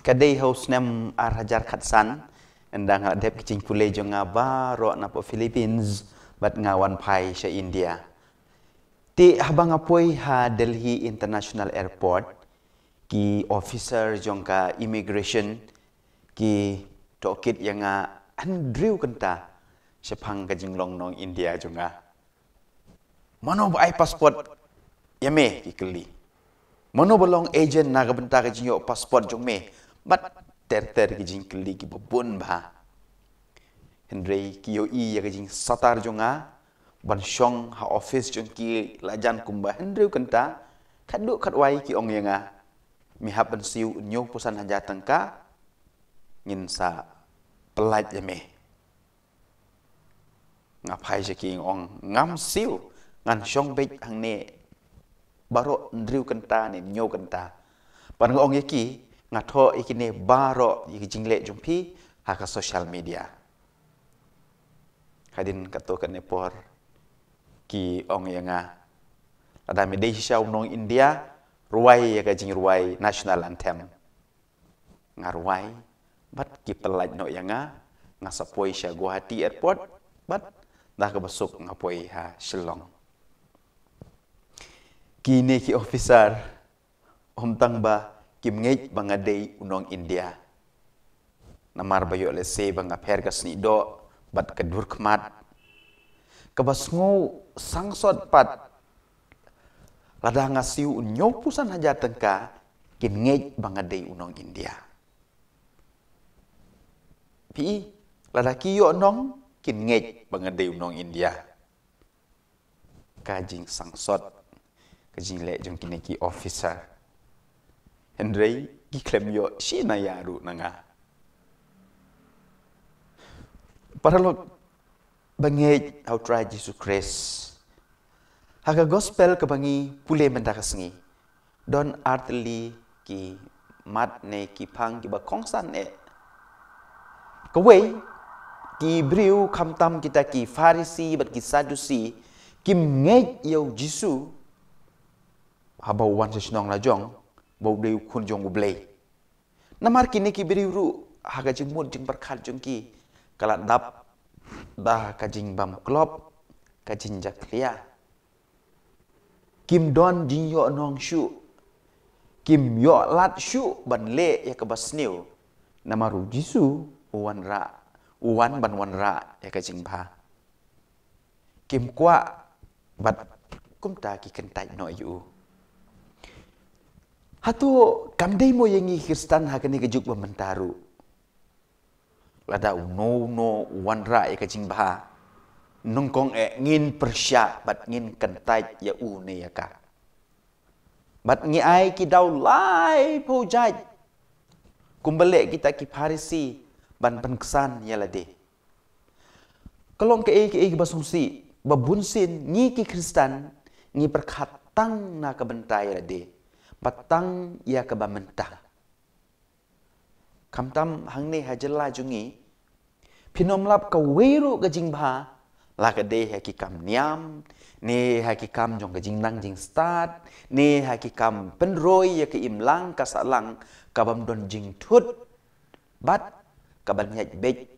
Kadai haus nem arhajar khatsan endang adep kicing pule jo nga baro na po Philippines bat ngawan pai sa India. Ti habang apoy ha Delhi International Airport ki officer jong ka immigration ki tokit yang nga andriu kenta sa pang kajinglong nong India jo nga. Mano ba ay passport yame ki keli. Mano balong agent na kabenta kajinyo passport jong me. Bat ter kijing keli ki babun ba. Henry kiyo ya kijing satar jonga ban syong ha office jong ki lajan kumba Henry kenta kaduk katwai ki ong yanga mi haban siu nyo pusan haja tangka ngin sa pelat yame. Ngapai je ki ong ngam siu ngan syong bej hang ne baro ndriu kenta ne nyo kenta. Pan ong yaki ngatho ikine baro jingle jumpi haka social media. Kadin kato kan nepor ki ong yanga ada medai siaw nong India ruai ya kajing ruai national anthem. Ngarwai bat ki pelaj no yanga ngasapoi sya Guwahati airport bat dah kabasuk ngapoi ha Shillong. Kini ki officer tang ba kim ngej bangadei unong India. Namar bayo lese bang aper kasni do bat kedur kemat. Kabasngo sangsot pat lada ngasiu nyopusan haja tengka kim ngej bangadei unong India. Pi lada kiyo nong kim ngej bangadei unong India. Kajing sangsot kajing le jong kineki officer. Henry giklem yo sina yaru nanga. Paralog bangej how try Jesus Christ. Haga gospel kebangi pule mendakasngi. Don artli ki mat ne ki pang ki bakongsan e. Kawai ki briu kamtam kita ki Farisi bat ki Sadusi kim ngej yo Jisu habau wan sesinong lajong bau deu kun jong ublei. Namar kini ki biriuru haga jing mud jing berkat jong ki kalat dap dah kajing bam klop kajing jaklia. Kim don jing yo nong shu. Kim yo lat shu ban le ya kabasniu. Namaru Jisu uwan ra. Uwan ban wan ra ya kajing ba. Kim kwa bat kumta ki kentai no yu. Hatu kamdei mo yengi Kristen hakani kejuk mementaru. Lada uno wanra ya kajing bah. Nungkong ngin persya bat ngin kentai ya ne ya ka. Bat ngi ai ki dau lai po jaj. Kumbale kita ki Farisi ban kesan ya lade. Kalong ke basungsi babunsin ngi ki Kristen ngi perkatang na kebentai lade. Batang ia kebamentah. Kamtam hang ne hajela jungi. Pinomlap ka weru gajing bah. Lakade hakikam niam. Ne hakikam jong gajing nang jing start. Ne hakikam penroy ya ke imlang kasalang. Kabam don jing tut. Bat kaban nyaj bej.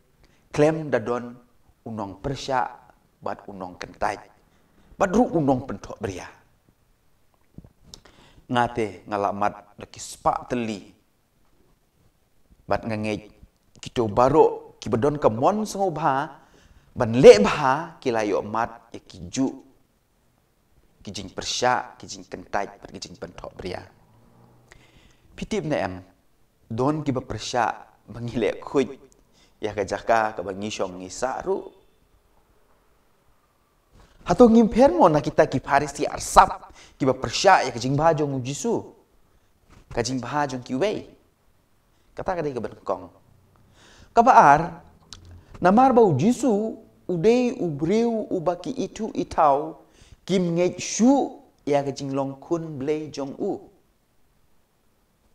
Klem dadon unong persya. Bat unong kentai. Bat ru unong pentok beria. Ngate ngalamat laki spak teli. Bat ngengej kito baro ki bedon ke mon sengo bah ban le bah ki layo mat ya ki ju ki jing persya ki jing kentai bat ki jing pentok bria. Pitip na em don ki ba persya mangile khuj ya ka jaka ka bangi syong ngisa ru. Hato ngimper mo na kita ki Farisi arsap ki ba persya ya kajing bahajong Jisu. Kajing bahajong ki wei. Kata kadai ka benengkong. Kabaar namar bau Jisu udei ubriu ubaki itu itau kim ngej shu ya kajing long kun blei jong u.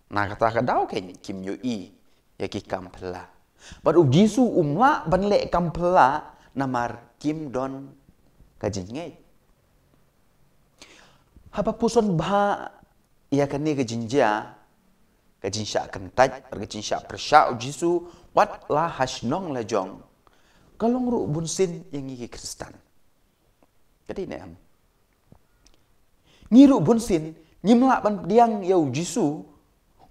Nah kata kadau ken kim yo i ya ki kampela. Baru Jisu umla ban le kampela namar kim don kajing ngej. Hapa puson bah ia kani ke jinja Kajin syak kentaj, kajin syak persyak Jisu, wat lah hasnong la jong. Kalong ru bunsin yang ngiki Kristen. Jadi ini am. Ngiru bunsin, nyimlak ban diang yau Jisu,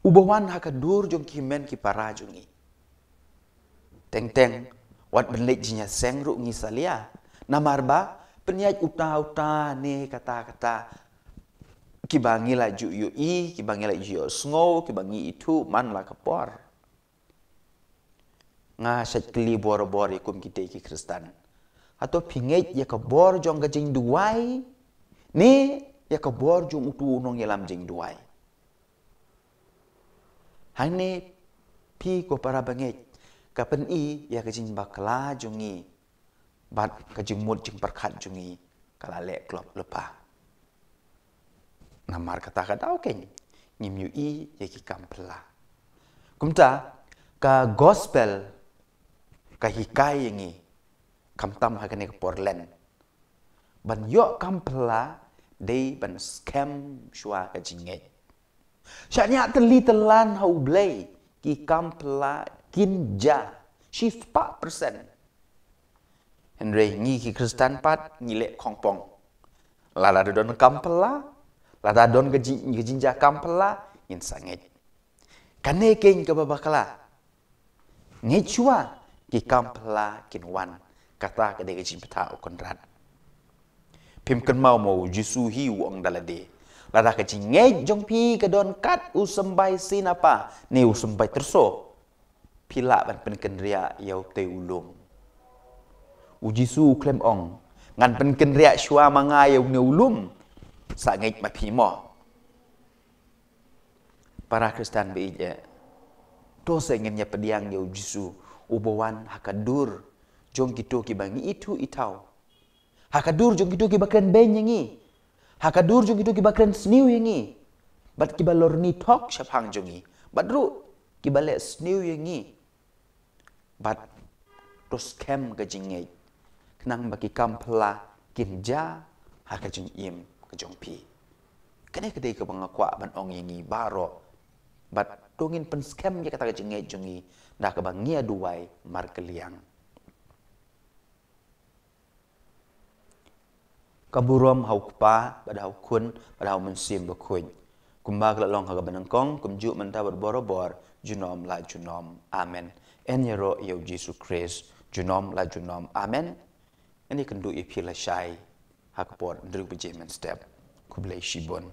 ubawan hakadur jong kimen ki para jongi. Teng-teng, wat benlek jinya seng ru ngisalia. Namarba, penyaj uta-uta ne kata-kata kibangi la ju yu i, kibangi la ju sngo, kibangi itu man la kapor. Nga syat keli bor-bor ikum kita ki Kristen. Atau pingej ya kabor jong gajing duai, ni ya kabor jong utu nong yelam jing duai. Hane pi ko para bangej, kapen i ya gajing bakla jongi, bat gajing mud jing perkat jongi, kalale klop lepa. Namar kata-kata okey, nyim i ya ki kampela. Kumta ka gospel ka hikai yengi kamtam hakane ke Portland. Ban yok kampela day ban scam shua ka jinget. Syanya teli telan hau blay ki kampela kinja shift 4%. Henry ngi ki Kristen pat ngilek kongpong. Lala don kampela lada don gejinja kampela in sanget. Kane king ke babakala. Ngechua ki kampela kinwan kata ke de gejin peta konrad. Pim kan mau Jisu hi wong dalade. Lada ke jinge jong pi ke don kat usembai sinapa ni usembai terso. Pila ban penken ria yau te ulung. Jisu klem ong ngan penken ria shua manga yau ne ulum. Sangit mapimo. Para Kristen beija. Dosa inginnya pediang yau Jisu. Ubawan hakadur. Jong gitu kibangi itu itau. Hakadur jong gitu kibakren ben yengi. Hakadur jong gitu kibakren sniu yengi. Bat kibalor ni tok syapang jongi. Bat ru kibale sniu yengi. Bat tos kem gajingay. Kenang baki kampela kinja hakajing im kejong pi. Kene kedai ke bangakwa ban ong yengi baro. Bat dongin pen scam ya kata kejing jongi. Dah ke bangia duai mar keliang. Kaburom hau kupa pada hau kun pada hau mensim berkuñ. Kumba kelalong haga benengkong kumjuk mentah berboro-bor junom la junom. Amen. En yero yau Yesus Kristus junom la junom. Amen. Ini kendu ipi la syai hakpor ndruk bejemen step kublai shibon.